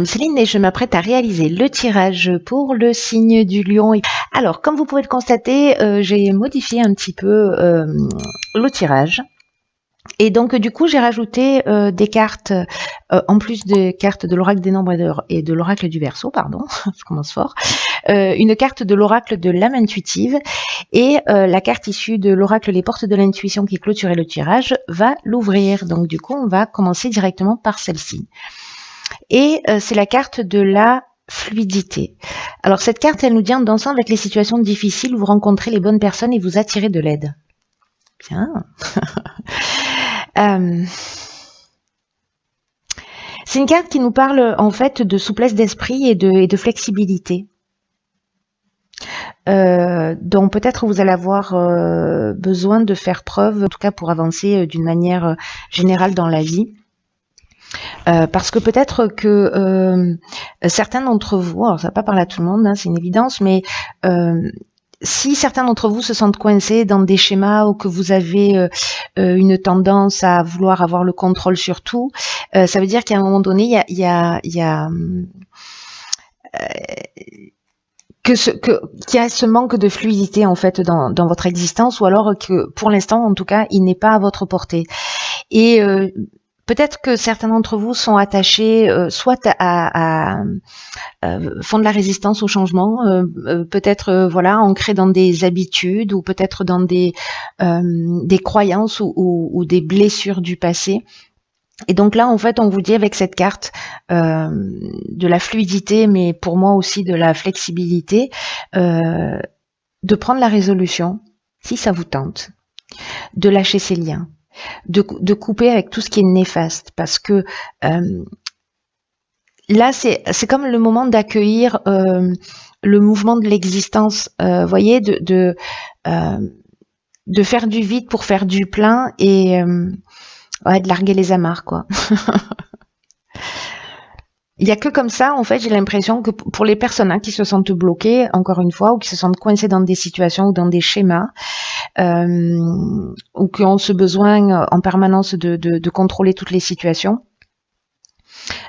Céline et je m'apprête à réaliser le tirage pour le signe du lion. Alors, comme vous pouvez le constater, j'ai modifié un petit peu le tirage. Et donc, du coup, j'ai rajouté des cartes, en plus des cartes de l'oracle des nombres et de l'oracle du Verseau, pardon, je commence fort, une carte de l'oracle de l'âme intuitive et la carte issue de l'oracle les portes de l'intuition qui clôturait le tirage va l'ouvrir. Donc, du coup, on va commencer directement par celle-ci. Et c'est la carte de la fluidité. Alors cette carte, elle nous dit en dansant avec les situations difficiles, vous rencontrez les bonnes personnes et vous attirez de l'aide. Bien. C'est une carte qui nous parle en fait de souplesse d'esprit et de flexibilité. Dont peut-être vous allez avoir besoin de faire preuve, en tout cas pour avancer d'une manière générale dans la vie. Parce que peut-être que certains d'entre vous, alors ça va pas parler à tout le monde, hein, c'est une évidence, mais si certains d'entre vous se sentent coincés dans des schémas ou que vous avez une tendance à vouloir avoir le contrôle sur tout, ça veut dire qu'à un moment donné, il y a qu'il y a ce manque de fluidité en fait dans votre existence, ou alors que pour l'instant, en tout cas, il n'est pas à votre portée. Et peut-être que certains d'entre vous sont attachés soit font de la résistance au changement, peut-être voilà ancrés dans des habitudes ou peut-être dans des croyances ou des blessures du passé. Et donc là, en fait, on vous dit avec cette carte de la fluidité, mais pour moi aussi de la flexibilité, de prendre la résolution, si ça vous tente, de lâcher ces liens. De couper avec tout ce qui est néfaste, parce que là c'est comme le moment d'accueillir le mouvement de l'existence, voyez, de faire du vide pour faire du plein et ouais, de larguer les amarres quoi. Il y a que comme ça, en fait, j'ai l'impression que pour les personnes qui se sentent bloquées, encore une fois, ou qui se sentent coincées dans des situations ou dans des schémas, ou qui ont ce besoin en permanence de contrôler toutes les situations,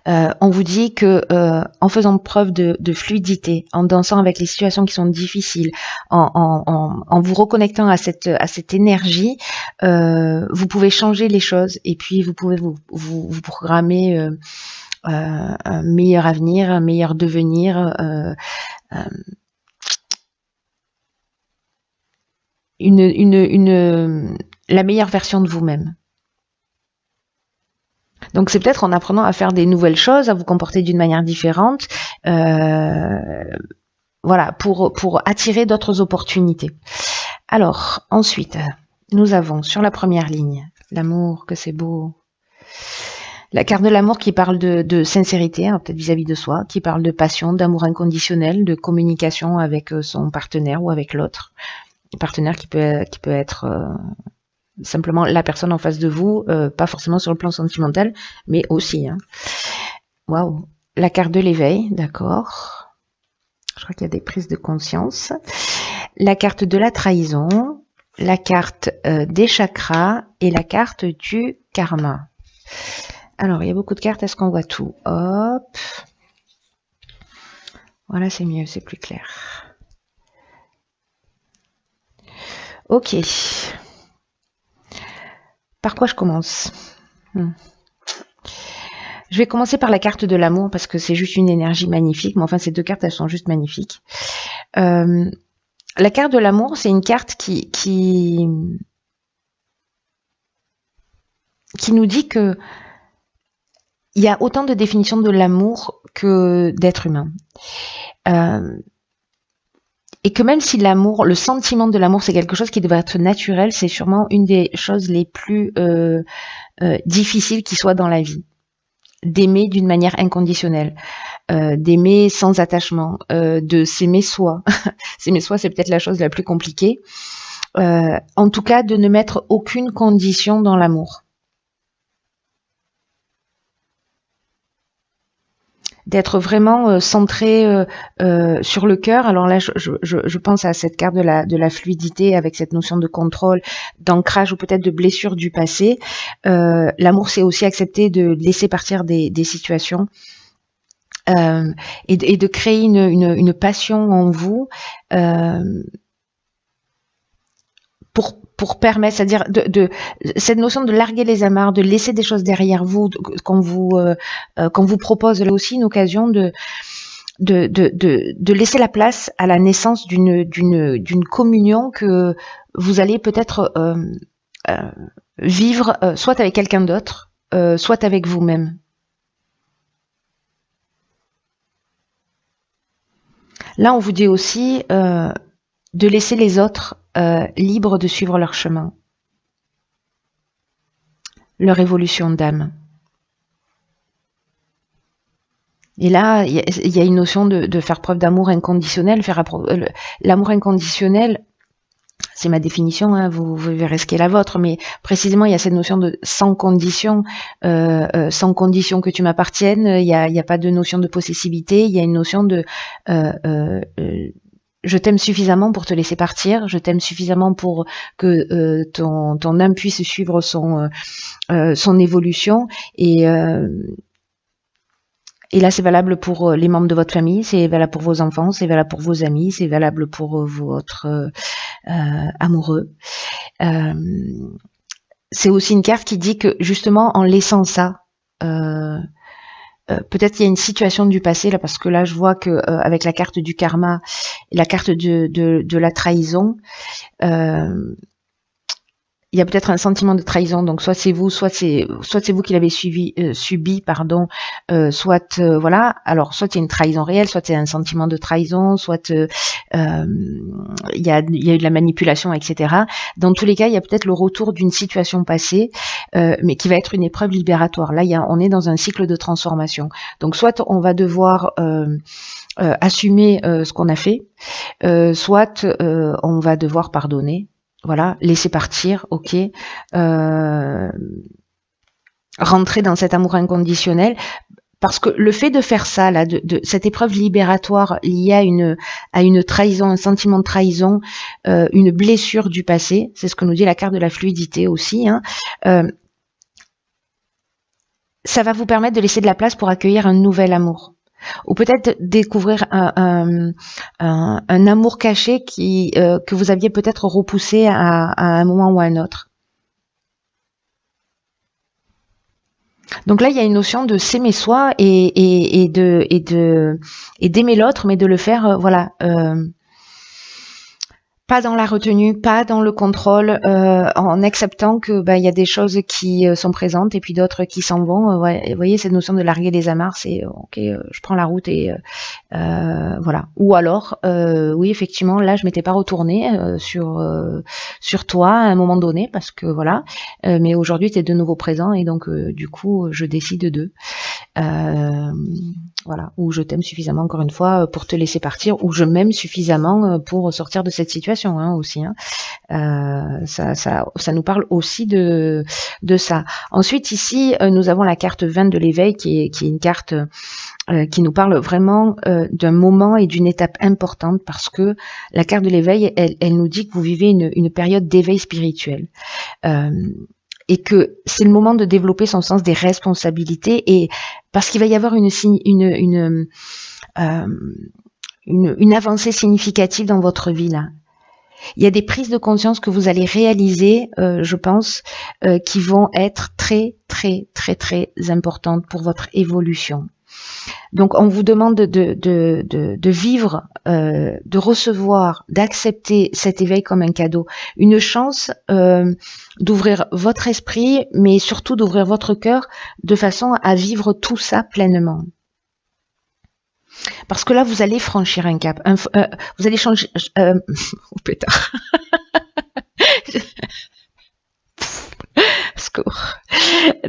on vous dit que en faisant preuve de fluidité, en dansant avec les situations qui sont difficiles, en vous reconnectant à cette énergie, vous pouvez changer les choses et puis vous pouvez vous programmer un meilleur avenir, un meilleur devenir, la meilleure version de vous-même. Donc c'est peut-être en apprenant à faire des nouvelles choses, à vous comporter d'une manière différente, voilà, pour attirer d'autres opportunités. Alors ensuite, nous avons sur la première ligne l'amour, que c'est beau. La carte de l'amour qui parle de sincérité, hein, peut-être vis-à-vis de soi, qui parle de passion, d'amour inconditionnel, de communication avec son partenaire ou avec l'autre. Un partenaire qui peut être simplement la personne en face de vous, pas forcément sur le plan sentimental, mais aussi. Hein. Waouh, la carte de l'éveil, d'accord. Je crois qu'il y a des prises de conscience. La carte de la trahison, la carte des chakras et la carte du karma. Alors, il y a beaucoup de cartes, est-ce qu'on voit tout? Hop. Voilà, c'est mieux, c'est plus clair. Ok. Par quoi je commence? Je vais commencer par la carte de l'amour parce que c'est juste une énergie magnifique. Mais enfin, ces deux cartes, elles sont juste magnifiques. La carte de l'amour, c'est une carte qui nous dit que il y a autant de définitions de l'amour que d'être humain. Et que même si l'amour, le sentiment de l'amour, c'est quelque chose qui devrait être naturel, c'est sûrement une des choses les plus difficiles qui soient dans la vie. D'aimer d'une manière inconditionnelle, d'aimer sans attachement, de s'aimer soi. S'aimer soi, c'est peut-être la chose la plus compliquée. En tout cas, de ne mettre aucune condition dans l'amour. D'être vraiment centré sur le cœur. Alors là, je pense à cette carte de la fluidité avec cette notion de contrôle, d'ancrage ou peut-être de blessure du passé. L'amour, c'est aussi accepter de laisser partir des situations et de créer une passion en vous pour permettre, c'est-à-dire cette notion de larguer les amarres, de laisser des choses derrière vous, qu'on vous propose là aussi une occasion de laisser la place à la naissance d'une communion que vous allez peut-être vivre soit avec quelqu'un d'autre, soit avec vous-même. Là, on vous dit aussi de laisser les autres libres de suivre leur chemin, leur évolution d'âme. Et là, il y a une notion de faire preuve d'amour inconditionnel. L'amour inconditionnel, c'est ma définition, hein, vous verrez ce qu'est la vôtre, mais précisément, il y a cette notion de sans condition que tu m'appartiennes. Il y a pas de notion de possessivité. Il y a une notion de je t'aime suffisamment pour te laisser partir. Je t'aime suffisamment pour que ton âme puisse suivre son évolution. Et là, c'est valable pour les membres de votre famille, c'est valable pour vos enfants, c'est valable pour vos amis, c'est valable pour votre amoureux. C'est aussi une carte qui dit que justement, en laissant ça, peut-être qu'il y a une situation du passé là, parce que là, je vois que avec la carte du karma, et la carte de la trahison. Il y a peut-être un sentiment de trahison, donc soit c'est vous qui l'avez subi, soit voilà. Alors soit il y a une trahison réelle, soit c'est un sentiment de trahison, soit il y a eu de la manipulation, etc. Dans tous les cas, il y a peut-être le retour d'une situation passée, mais qui va être une épreuve libératoire. Là, on est dans un cycle de transformation. Donc soit on va devoir assumer ce qu'on a fait, soit on va devoir pardonner. Voilà, laisser partir, ok, rentrer dans cet amour inconditionnel, parce que le fait de faire ça, là, de cette épreuve libératoire liée à une trahison, un sentiment de trahison, une blessure du passé, c'est ce que nous dit la carte de la fluidité aussi, hein, ça va vous permettre de laisser de la place pour accueillir un nouvel amour. Ou peut-être découvrir un amour caché que vous aviez peut-être repoussé à un moment ou à un autre. Donc là, il y a une notion de s'aimer soi et d'aimer l'autre, mais de le faire, pas dans la retenue, pas dans le contrôle, en acceptant que il y a des choses qui sont présentes et puis d'autres qui s'en vont. Vous voyez, cette notion de larguer les amarres, c'est ok, je prends la route et voilà. Ou alors, oui, effectivement, là, je m'étais pas retournée sur toi à un moment donné parce que voilà, mais aujourd'hui, tu es de nouveau présent et donc du coup, je décide d'eux. Voilà, ou je t'aime suffisamment encore une fois pour te laisser partir, ou je m'aime suffisamment pour sortir de cette situation aussi. Ça nous parle aussi de ça. Ensuite ici nous avons la carte 20 de l'éveil qui est une carte qui nous parle vraiment d'un moment et d'une étape importante, parce que la carte de l'éveil elle nous dit que vous vivez une période d'éveil spirituel. Et que c'est le moment de développer son sens des responsabilités, et parce qu'il va y avoir une avancée significative dans votre vie là. Il y a des prises de conscience que vous allez réaliser, je pense, qui vont être très très très très importantes pour votre évolution. Donc on vous demande de vivre, de recevoir, d'accepter cet éveil comme un cadeau, une chance d'ouvrir votre esprit, mais surtout d'ouvrir votre cœur de façon à vivre tout ça pleinement. Parce que là, vous allez franchir un cap, vous allez changer... oh pétard. Secours.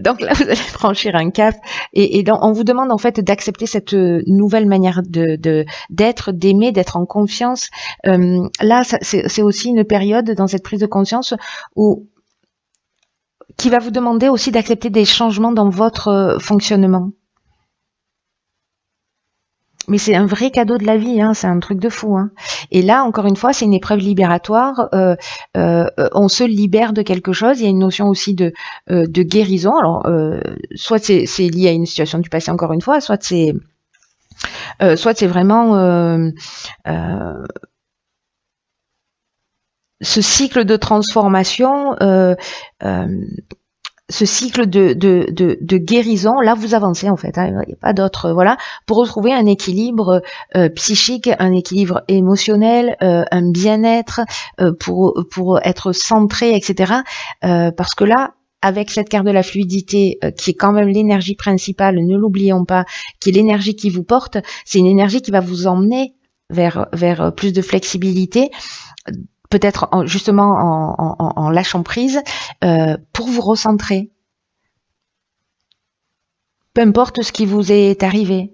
Donc là, vous allez franchir un cap et donc, on vous demande en fait d'accepter cette nouvelle manière d'être, d'aimer, d'être en confiance. Là, c'est aussi une période dans cette prise de conscience qui va vous demander aussi d'accepter des changements dans votre fonctionnement. Mais c'est un vrai cadeau de la vie, c'est un truc de fou. Et là, encore une fois, c'est une épreuve libératoire. On se libère de quelque chose. Il y a une notion aussi de guérison. Alors, soit c'est lié à une situation du passé, encore une fois, soit c'est soit c'est vraiment ce cycle de transformation, ce cycle de guérison. Là, vous avancez en fait, hein, il n'y a pas d'autre, voilà, pour retrouver un équilibre psychique, un équilibre émotionnel, un bien-être, pour être centré, etc. Parce que là, avec cette carte de la fluidité, qui est quand même l'énergie principale, ne l'oublions pas, qui est l'énergie qui vous porte, c'est une énergie qui va vous emmener vers plus de flexibilité, peut-être justement en lâchant prise, pour vous recentrer. Peu importe ce qui vous est arrivé,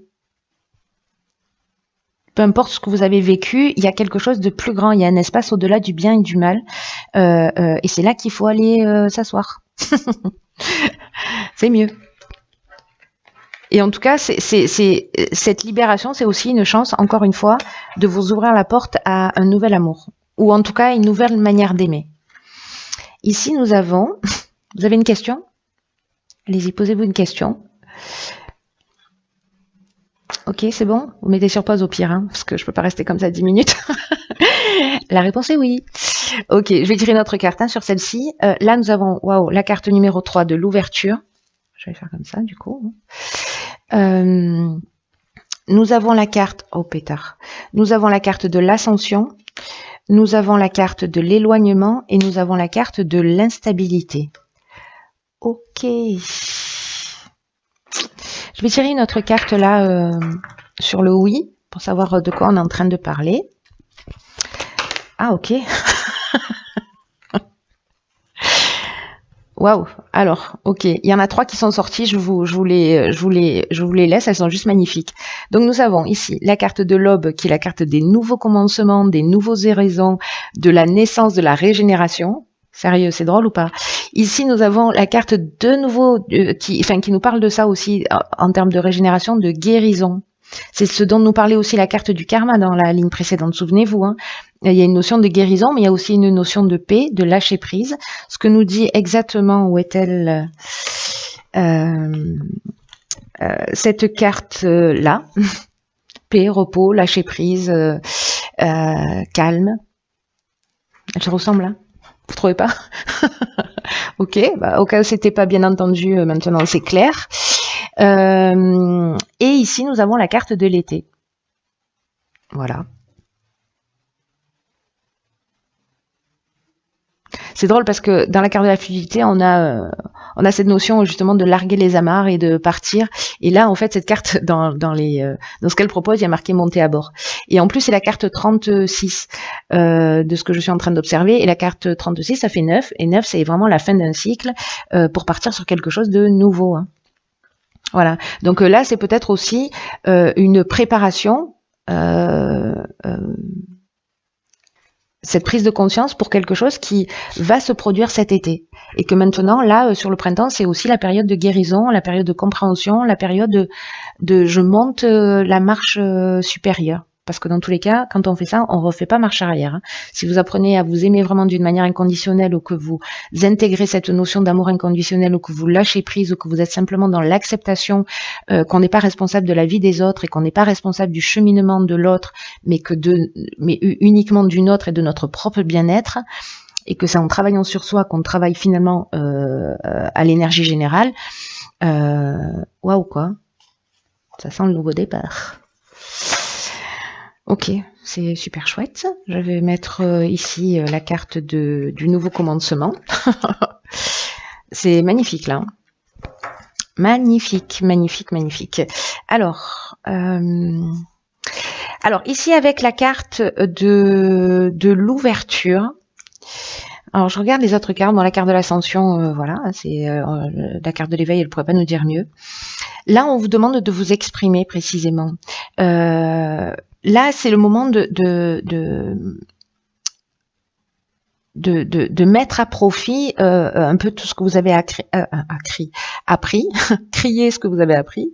peu importe ce que vous avez vécu, il y a quelque chose de plus grand, il y a un espace au-delà du bien et du mal, et c'est là qu'il faut aller s'asseoir. C'est mieux. Et en tout cas, cette libération, c'est aussi une chance, encore une fois, de vous ouvrir la porte à un nouvel amour, ou en tout cas une nouvelle manière d'aimer. Ici, nous avons... Vous avez une question? Allez-y, posez-vous une question. Ok, c'est bon? Vous mettez sur pause au pire, hein, parce que je peux pas rester comme ça 10 minutes. La réponse est oui. Ok, je vais tirer une autre carte, hein, sur celle-ci. Là, nous avons la carte numéro 3 de l'ouverture. Je vais faire comme ça, du coup. Nous avons la carte... Oh, pétard. Nous avons la carte de l'ascension. Nous avons la carte de l'éloignement. Et nous avons la carte de l'instabilité. Ok. Je vais tirer une autre carte là sur le oui, pour savoir de quoi on est en train de parler. Ah, ok. Waouh. Alors, ok. Il y en a 3 qui sont sortis. Je vous les laisse. Elles sont juste magnifiques. Donc, nous avons ici la carte de l'aube, qui est la carte des nouveaux commencements, des nouveaux horizons, de la naissance, de la régénération. Sérieux, c'est drôle ou pas? Ici, nous avons la carte de nouveau qui nous parle de ça aussi en termes de régénération, de guérison. C'est ce dont nous parlait aussi la carte du karma dans la ligne précédente. Souvenez-vous, hein, il y a une notion de guérison, mais il y a aussi une notion de paix, de lâcher prise. Ce que nous dit exactement, où est-elle cette carte-là? Paix, repos, lâcher prise, calme. Elle se ressemble, hein? Vous trouvez pas? Ok, au cas où c'était pas bien entendu, maintenant c'est clair. Et ici, nous avons la carte de l'été. Voilà. C'est drôle parce que dans la carte de la fluidité, on a cette notion justement de larguer les amarres et de partir. Et là, en fait, cette carte, dans ce qu'elle propose, il y a marqué monter à bord. Et en plus, c'est la carte 36 de ce que je suis en train d'observer. Et la carte 36, ça fait 9. Et 9, c'est vraiment la fin d'un cycle pour partir sur quelque chose de nouveau. Hein. Voilà. Donc là, c'est peut-être aussi une préparation, cette prise de conscience pour quelque chose qui va se produire cet été. Et que maintenant, là, sur le printemps, c'est aussi la période de guérison, la période de compréhension, la période de je monte la marche supérieure. Parce que dans tous les cas, quand on fait ça, on ne refait pas marche arrière. Hein. Si vous apprenez à vous aimer vraiment d'une manière inconditionnelle, ou que vous intégrez cette notion d'amour inconditionnel, ou que vous lâchez prise, ou que vous êtes simplement dans l'acceptation qu'on n'est pas responsable de la vie des autres et qu'on n'est pas responsable du cheminement de l'autre, mais uniquement du nôtre et de notre propre bien-être, et que c'est en travaillant sur soi qu'on travaille finalement à l'énergie générale. Waouh, quoi. Ça sent le nouveau départ. Ok, c'est super chouette. Je vais mettre ici la carte du nouveau commencement. C'est magnifique là. Magnifique, magnifique, magnifique. Alors ici avec la carte de l'ouverture. Alors je regarde les autres cartes. Dans la carte de l'ascension, voilà, c'est la carte de l'éveil, elle ne pourrait pas nous dire mieux. Là, on vous demande de vous exprimer précisément. Là, c'est le moment de mettre à profit un peu tout ce que vous avez appris, crier ce que vous avez appris,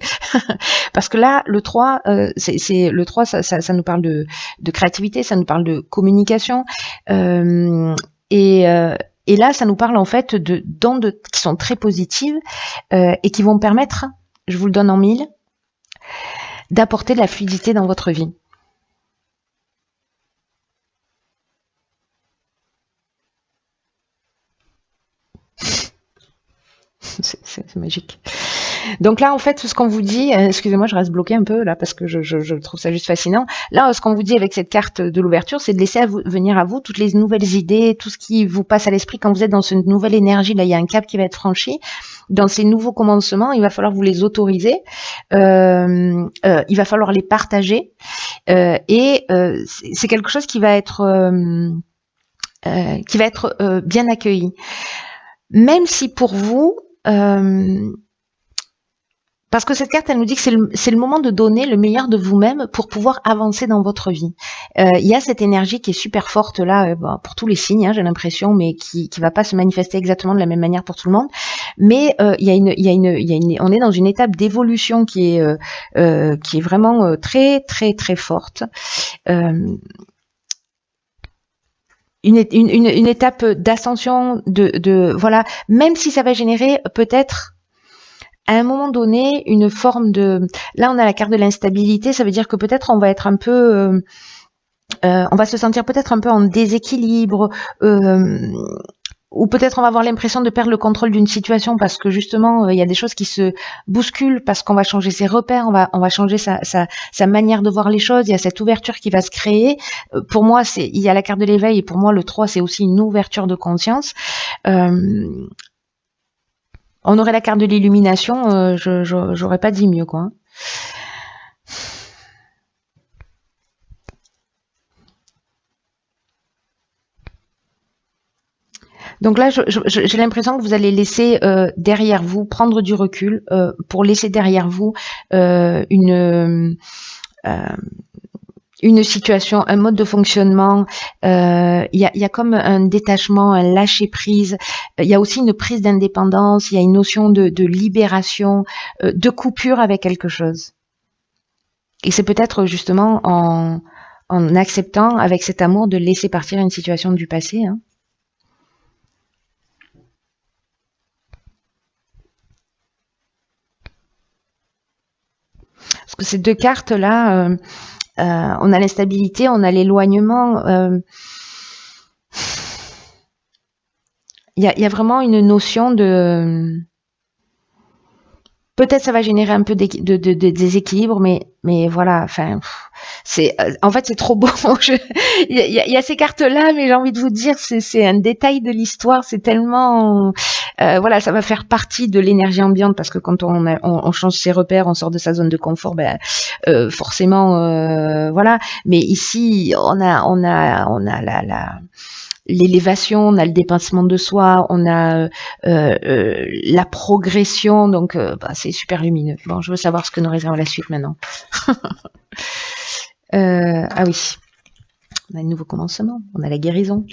parce que là, le 3, le 3, ça nous parle de créativité, ça nous parle de communication, et là, ça nous parle en fait d'ondes qui sont très positives et qui vont permettre, je vous le donne en 1000, d'apporter de la fluidité dans votre vie. C'est magique. Donc là, en fait, ce qu'on vous dit, excusez-moi, je reste bloquée un peu là parce que je trouve ça juste fascinant. Là, ce qu'on vous dit avec cette carte de l'ouverture, c'est de laisser venir à vous toutes les nouvelles idées, tout ce qui vous passe à l'esprit quand vous êtes dans cette nouvelle énergie. Là, il y a un cap qui va être franchi. Dans ces nouveaux commencements, il va falloir vous les autoriser. Il va falloir les partager. Et c'est quelque chose qui va être bien accueilli. Même si pour vous, parce que cette carte, elle nous dit que c'est le moment de donner le meilleur de vous-même pour pouvoir avancer dans votre vie. Il y a cette énergie qui est super forte là, pour tous les signes, hein, j'ai l'impression, mais qui va pas se manifester exactement de la même manière pour tout le monde. Mais on est dans une étape d'évolution qui est vraiment très très très forte. Une étape d'ascension, voilà, même si ça va générer peut-être à un moment donné une forme de... Là, on a la carte de l'instabilité, ça veut dire que peut-être on va être un peu... on va se sentir peut-être un peu en déséquilibre, ou peut-être on va avoir l'impression de perdre le contrôle d'une situation parce que justement, il y a des choses qui se bousculent, parce qu'on va changer ses repères, on va changer sa manière de voir les choses, il y a cette ouverture qui va se créer. Pour moi, il y a la carte de l'éveil, et pour moi, le 3, c'est aussi une ouverture de conscience. On aurait la carte de l'illumination, j'aurais pas dit mieux, quoi. Donc là, j'ai l'impression que vous allez laisser derrière vous, prendre du recul pour laisser derrière vous une situation, un mode de fonctionnement. Il y a comme un détachement, un lâcher prise. Il y a aussi une prise d'indépendance. Il y a une notion de libération, de coupure avec quelque chose. Et c'est peut-être justement en acceptant avec cet amour de laisser partir une situation du passé. Hein. Parce que ces deux cartes là. On a l'instabilité, on a l'éloignement. Il y a vraiment une notion de... Peut-être ça va générer un peu de déséquilibre, mais voilà, enfin, en fait c'est trop beau. Il y a ces cartes-là, mais j'ai envie de vous dire, c'est un détail de l'histoire, c'est tellement... voilà, ça va faire partie de l'énergie ambiante, parce que quand on change ses repères, on sort de sa zone de confort, forcément, voilà. Mais ici, on a l'élévation, on a le dépassement de soi, on a la progression, donc c'est super lumineux. Bon, je veux savoir ce que nous réserve la suite maintenant. Ah oui, on a un nouveau commencement, on a la guérison.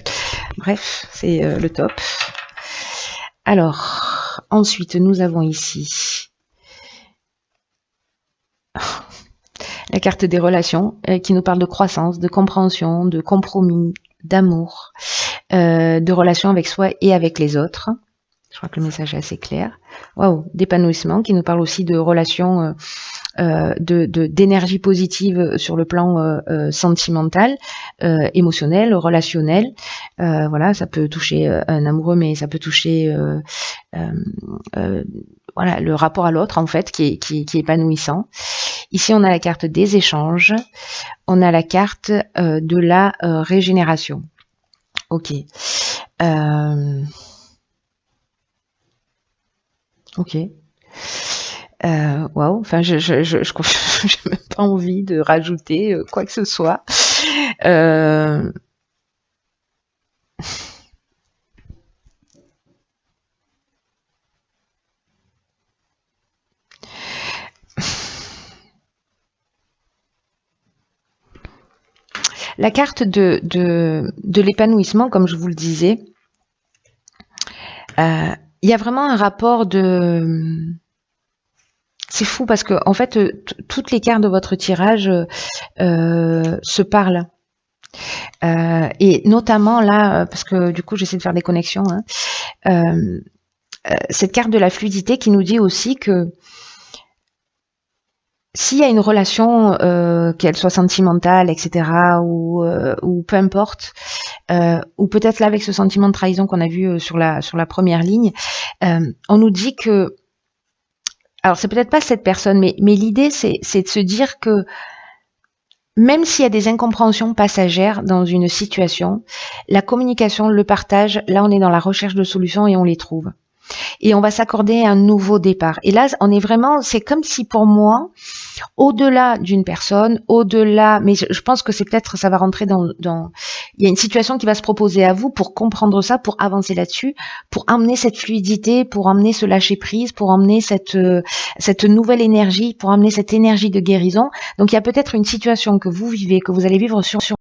Bref, c'est le top. Alors, ensuite, nous avons ici la carte des relations qui nous parle de croissance, de compréhension, de compromis, d'amour, de relations avec soi et avec les autres. Je crois que le message est assez clair. Waouh, d'épanouissement qui nous parle aussi de relations, d'énergie positive sur le plan sentimental, émotionnel, relationnel. Voilà, ça peut toucher un amoureux, mais ça peut toucher voilà, le rapport à l'autre en fait, qui est épanouissant. Ici, on a la carte des échanges. On a la carte de la régénération. Ok. Ok. Waouh. Enfin, j'ai même pas envie de rajouter quoi que ce soit. La carte de l'épanouissement, comme je vous le disais, il y a vraiment un rapport de... C'est fou parce que en fait, toutes les cartes de votre tirage se parlent. Et notamment là, parce que du coup j'essaie de faire des connexions, hein, cette carte de la fluidité qui nous dit aussi que s'il y a une relation, qu'elle soit sentimentale, etc., ou peu importe, ou peut-être là avec ce sentiment de trahison qu'on a vu sur la première ligne, on nous dit que, alors c'est peut-être pas cette personne, mais l'idée c'est de se dire que même s'il y a des incompréhensions passagères dans une situation, la communication, le partage, là on est dans la recherche de solutions et on les trouve. Et on va s'accorder un nouveau départ. Et là, on est vraiment, c'est comme si pour moi, au-delà d'une personne, au-delà, mais je pense que c'est peut-être, ça va rentrer dans, il y a une situation qui va se proposer à vous pour comprendre ça, pour avancer là-dessus, pour emmener cette fluidité, pour emmener ce lâcher prise, pour emmener cette nouvelle énergie, pour emmener cette énergie de guérison. Donc il y a peut-être une situation que vous vivez, que vous allez vivre sur